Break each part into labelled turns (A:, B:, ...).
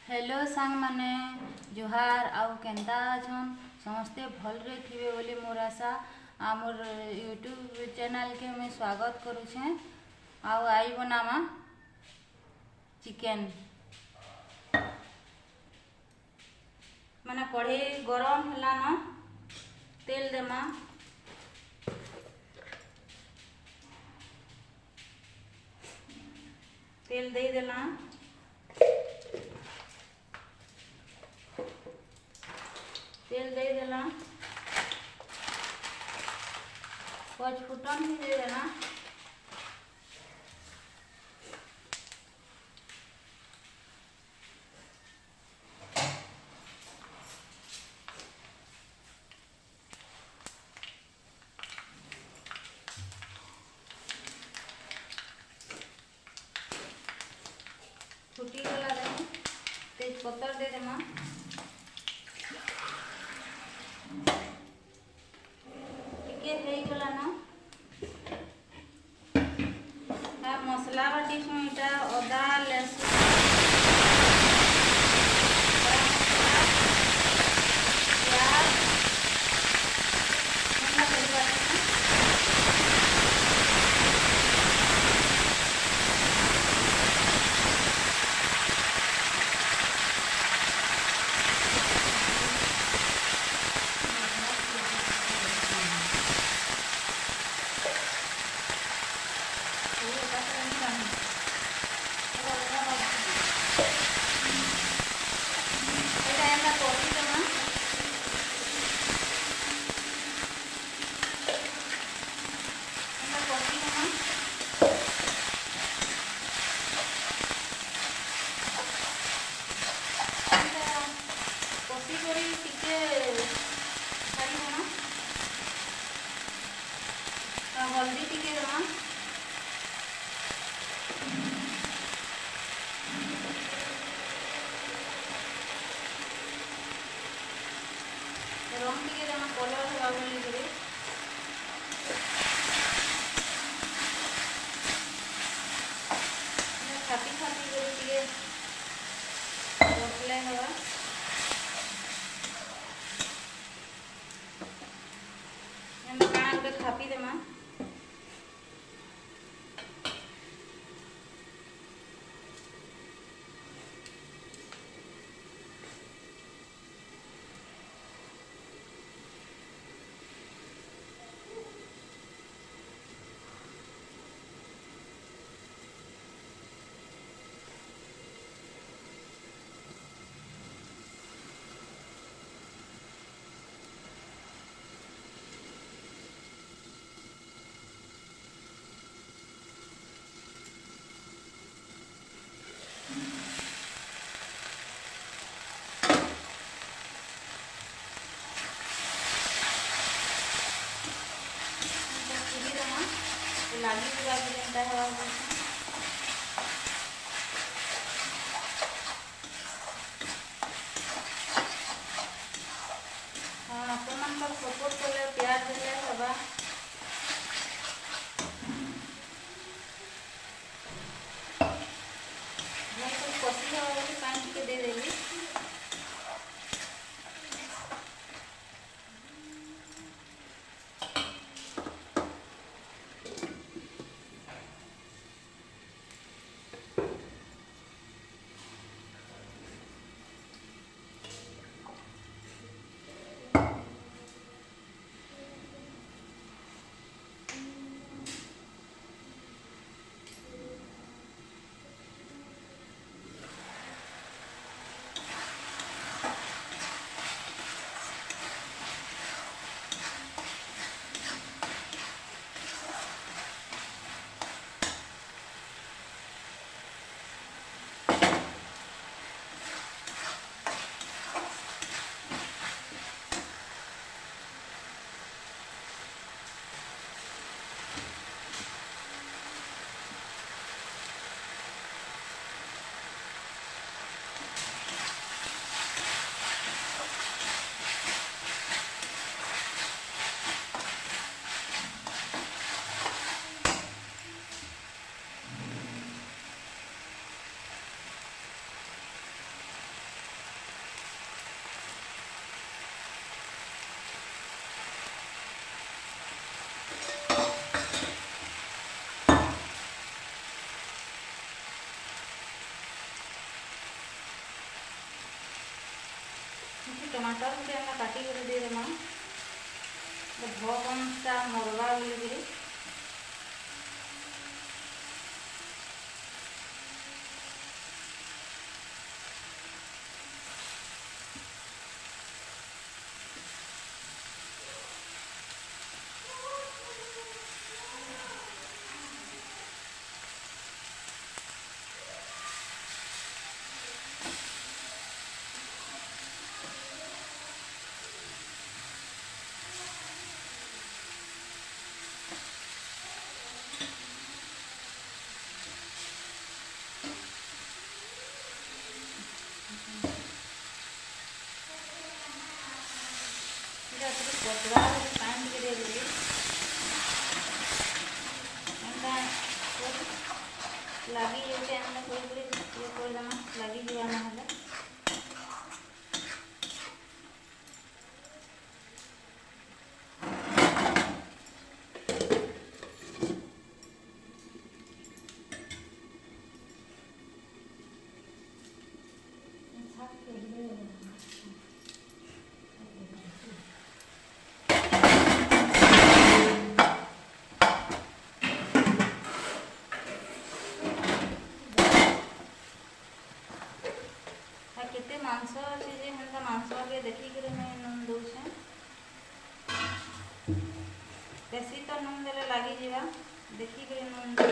A: Hello सांग माने जुहार आउ केंता अछन समस्ते भलरे थिबे बोली मोर आशा आमर यूट्यूब चैनल के मैं स्वागत करुछे। आउ आई बनामा चिकेन माने कढ़ी गरम होला न तेल देमा तेल दे देला तेल दे देला पाँच फुटन भी दे देना फुटी गला दे तेज पत्ता दे देमा मसला बाटी इटा अदा लहसुन प्याज हल्दी टिके देमा रंग टिके देमा कलर हवा बोली करे खाती खाती करे टिके रोटले हवा एमे काना गुटे खापी देमा लागी पूरा जेनता है हाँ अपन सपोर्ट कले प्याज देले हवा मैं कुछ कसी हवा बोली पानी के दे देली टमाटर के हम काटी कर दे देमा भकंटा मरवा बोलिकी पतला पानी के दे देली लगी जाते हैं कोई ये कर देना लगी जीवा ना केते मांस अच्छे जे हम मांस के देखी कर नून दौचे बेसी तो नून देले लगी जीवा देखी कर नून दे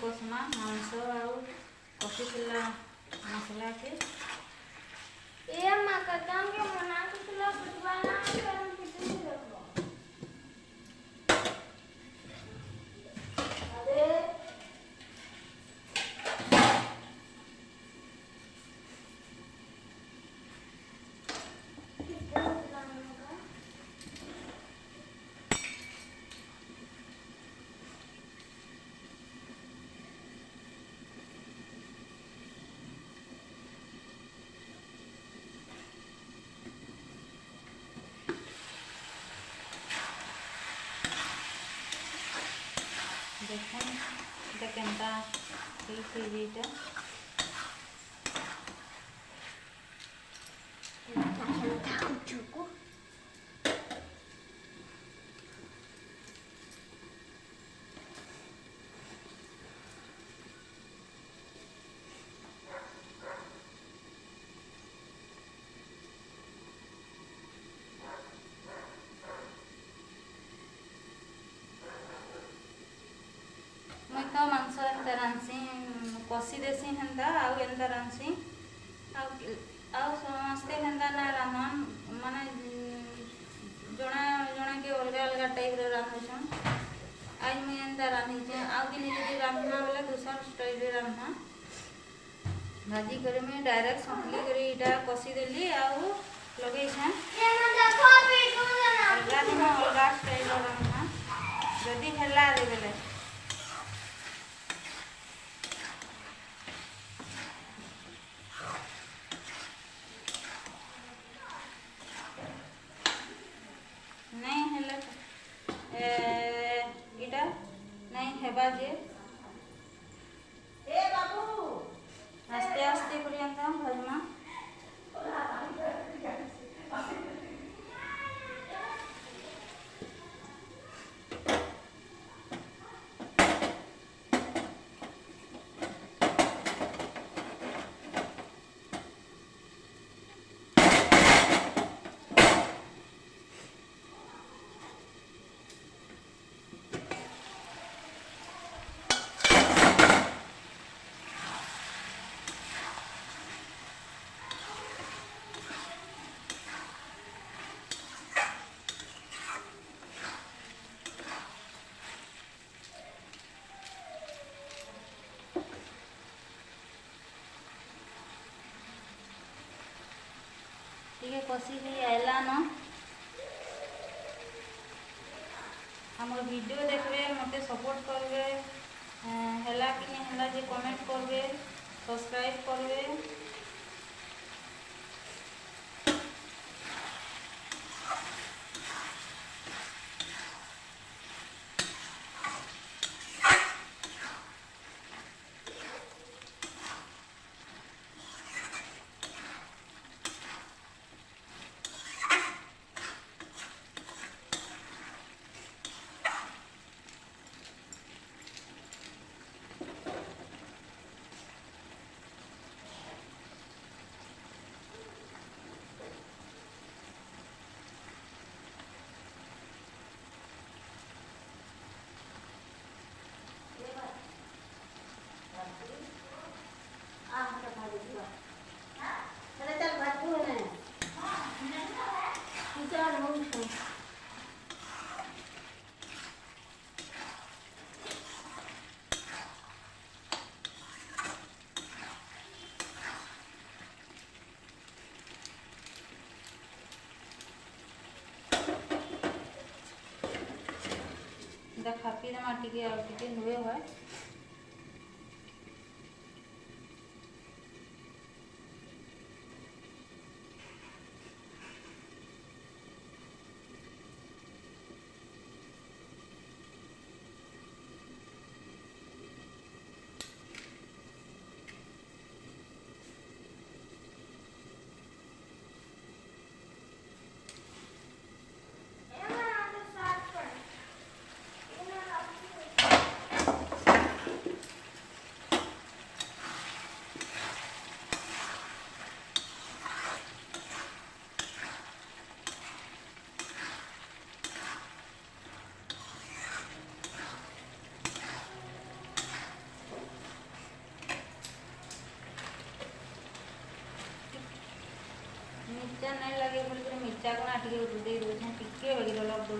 A: कोसमा मांस आउ कषि मसला के
B: ए मां कदम के मना के तुला बुझवाना करम कितनी रखो अरे
A: देखन এটা কেনটা এই এইটা तो मांस एंता रांसी कषि देसी हेन्ता आउ एंता रांसी आउ समस्ते हेन्ता ना रांधन माने जना जना के अलग अलग टाइप रो रांधछन आज मैं एंता रांधीचे आउ दिन यदि रांधना बेले दूसरा स्टाइल रे रांधना भाजी करे में डायरेक्ट संतली करे इटा कषि देली आउ लगेछन
B: ये मन देखो वीडियो ना
A: अलग दिन अलग स्टाइल रो रांधना जदी हेला रे बेले इटा नहीं हेबा जे आस्ते आस्ते करी एंता भजमा टिके कषि ही आइला न हमर वीडियो देखबे मते सपोर्ट करबे हैला कि नहीं हैला जे कमेंट करबे सब्सक्राइब करबे। खापी दमा टिके आ टिके हुए है मिर्चा नहीं लगे बोल मिर्चा को ना टिके दे दूँ टिके वगैरह लग दूँ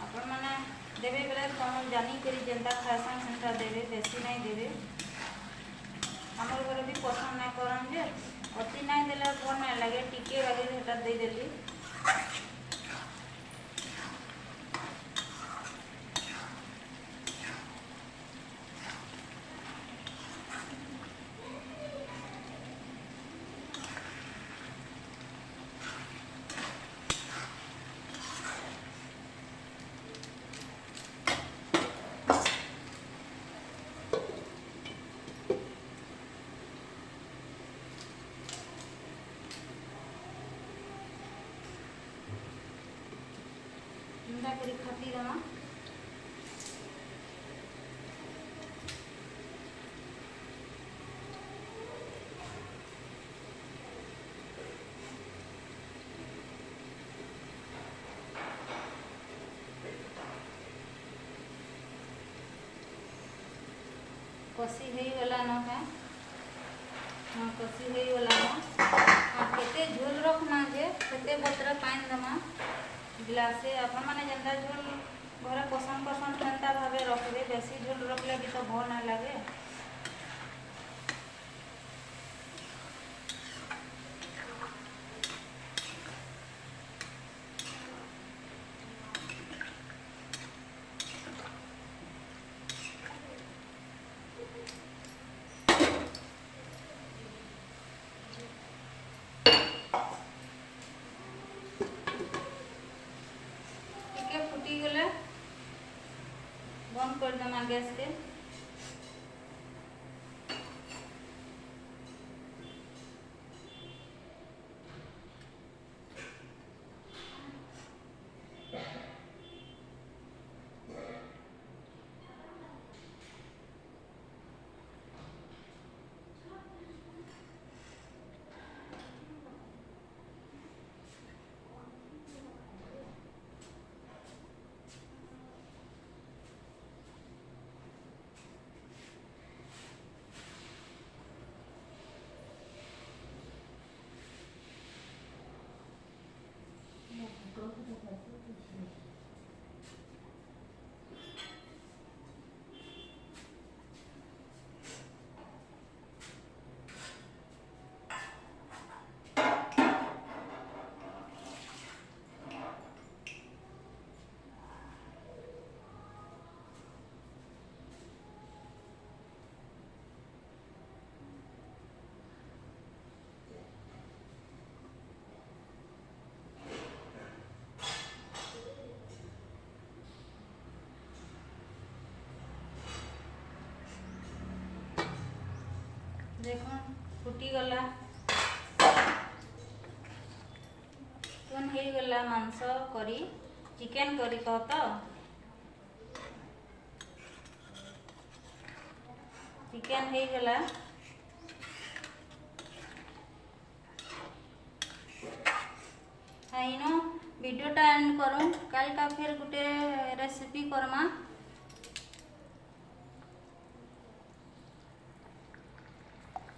A: आपण मैंने देवे बेले कौन जानी करी जेनता खासन सेंटा देवे बेसी नहीं देवे हमर घर भी पसंद नहीं करन जे अति नहीं देले भल नहीं लगे टिके वगैरह सेटा दे देली। करी खाती दमा कषि है वाला न है हाँ कषि है वाला न हाँ केते झोल रखना जे केते बतर पानी दमा गिलासे अपन माने जेंता झोल घर पसंद पसंद सेंता भावे रखबे बेसी झोल रखले भी तो भल ना लगे। फुटी गले बंद कर देमा गैस के। देखो फुटी गला तुन हो गला मांस करी चिकेन करी कह तो चिकेन हो गला। हाँ वीडियोटा एंड करूँ कल का फिर गोटे रेसिपी करमा।